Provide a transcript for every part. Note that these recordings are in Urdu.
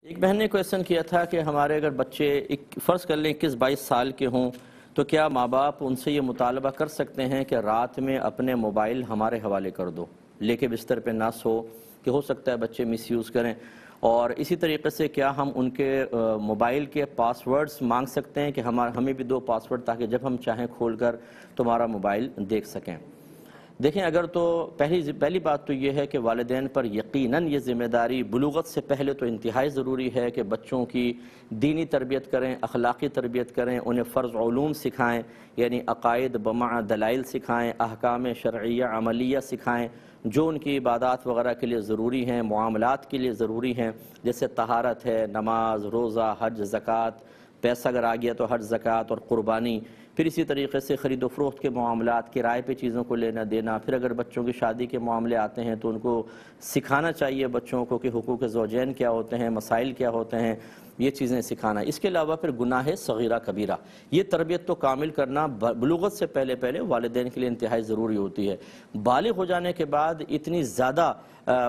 ایک بہن نے کویشچن کیا تھا کہ ہمارے اگر بچے فرض کر لیں 21-22 سال کے ہوں تو کیا ماں باپ ان سے یہ مطالبہ کر سکتے ہیں کہ رات میں اپنے موبائل ہمارے حوالے کر دو، لے کے بستر پہ نہ سو، کہ ہو سکتا ہے بچے مس یوز کریں؟ اور اسی طریقے سے کیا ہم ان کے موبائل کے پاس ورڈز مانگ سکتے ہیں کہ ہمیں بھی 2 پاس ورڈ تاکہ جب ہم چاہیں کھول کر تمہارا موبائل دیکھ سکیں؟ دیکھیں، اگر تو پہلی بات تو یہ ہے کہ والدین پر یقیناً یہ ذمہ داری بلوغت سے پہلے تو انتہائی ضروری ہے کہ بچوں کی دینی تربیت کریں، اخلاقی تربیت کریں، انہیں فرض علوم سکھائیں، یعنی عقائد بمع دلائل سکھائیں، احکام شرعیہ عملیہ سکھائیں، جو ان کی عبادات وغیرہ کے لیے ضروری ہیں، معاملات کے لیے ضروری ہیں، جیسے طہارت ہے، نماز، روزہ، حج، زکوٰۃ، پیسہ اگر آ گیا تو حج، زکوٰۃ اور قربانی، پھر اسی طریقے سے خرید و فروخت کے معاملات، کرائے پہ چیزوں کو لینا دینا، پھر اگر بچوں کی شادی کے معاملے آتے ہیں تو ان کو سکھانا چاہیے بچوں کو کہ حقوق زوجین کیا ہوتے ہیں، مسائل کیا ہوتے ہیں، یہ چیزیں سکھانا۔ اس کے علاوہ پھر گناہ صغیرہ کبیرہ، یہ تربیت تو کامل کرنا بلوغت سے پہلے والدین کے لیے انتہائی ضروری ہوتی ہے۔ بالغ ہو جانے کے بعد اتنی زیادہ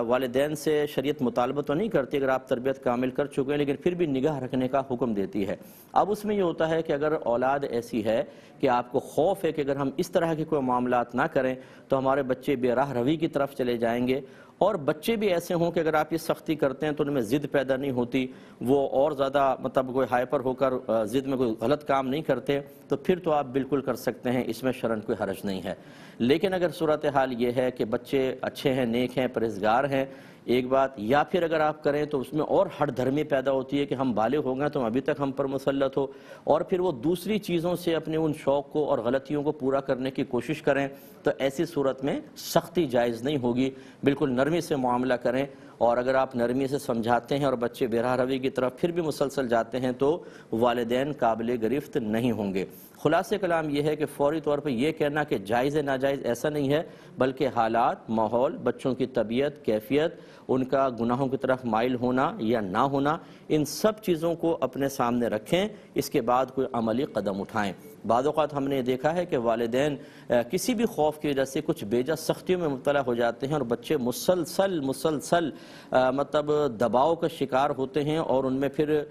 والدین سے شریعت مطالبہ تو نہیں کرتی، اگر آپ تربیت کامل کر چکے ہیں، لیکن پھر بھی نگاہ رکھنے کا حکم دیتی ہے۔ اب اس میں یہ ہوتا ہے کہ اگر اولاد ایسی ہے کہ آپ کو خوف ہے کہ اگر ہم اس طرح کے کوئی معاملات نہ کریں تو ہمارے بچے بے راہ روی کی طرف چلے جائیں گے، اور بچے بھی ایسے ہوں کہ اگر آپ یہ سختی کرتے ہیں تو ان میں ضد پیدا نہیں ہوتی، وہ اور زیادہ کوئی ہائپر ہو کر ضد میں کوئی غلط کام نہیں کرتے، تو پھر تو آپ بالکل کر سکتے ہیں، اس میں شرعاً کوئی حرج نہیں ہے۔ لیکن اگر صورتحال یہ ہے کہ بچے اچھے ہیں، نیک ہیں، پرہیزگار ہیں، ایک بات، یا پھر اگر آپ کریں تو اس میں اور ہٹ دھرمی پیدا ہوتی ہے کہ ہم بالغ ہو گئے تو ابھی تک ہم پر مسلط ہو، اور پھر وہ دوسری چیزوں سے اپنے ان شوق کو اور غلطیوں کو پورا کرنے کی کوشش کریں، تو ایسی صورت میں سختی جائز نہیں ہوگی، بالکل نرمی سے معاملہ کریں۔ اور اگر آپ نرمی سے سمجھاتے ہیں اور بچے بے راہ روی کی طرف پھر بھی مسلسل جاتے ہیں تو والدین قابل گرفت نہیں ہوں گے۔ خلاصہ کلام یہ ہے کہ فوری طور پہ یہ کہنا کہ جائز ہے ناجائز ایسا نہیں ہے، بلکہ حالات، ماحول، بچوں کی طبیعت، کیفیت، ان کا گناہوں کی طرف مائل ہونا یا نہ ہونا، ان سب چیزوں کو اپنے سامنے رکھیں، اس کے بعد کوئی عملی قدم اٹھائیں۔ بعض اوقات ہم نے دیکھا ہے کہ والدین کسی بھی خوف کی وجہ سے کچھ بیجا سختیوں میں مبتلا ہو جاتے ہیں اور بچے مسلسل دباؤ کا شکار ہوتے ہیں، اور ان میں پھر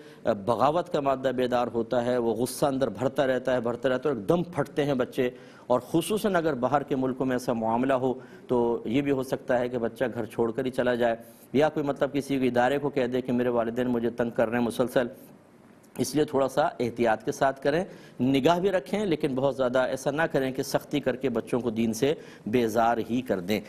بغاوت کا مادہ بیدار ہوتا ہے، وہ غصہ اندر بھرتا رہتا ہے اور ایک دم پھٹتے ہیں بچے، اور خصوصاً اگر باہر کے ملکوں میں ایسا معاملہ ہو تو یہ بھی ہو سکتا ہے کہ بچہ گھر چھوڑ کر ہی چلا جائے، یا کوئی کسی ادارے کو کہہ دے کہ میرے والدین مجھے تنگ کر رہے ہیں مسلسل۔ اس لیے تھوڑا سا احتیاط کے ساتھ کریں، نگاہ بھی رکھیں، لیکن بہت زیادہ ایسا نہ کریں کہ سختی کر کے بچوں کو دین سے بیزار ہی کر دیں۔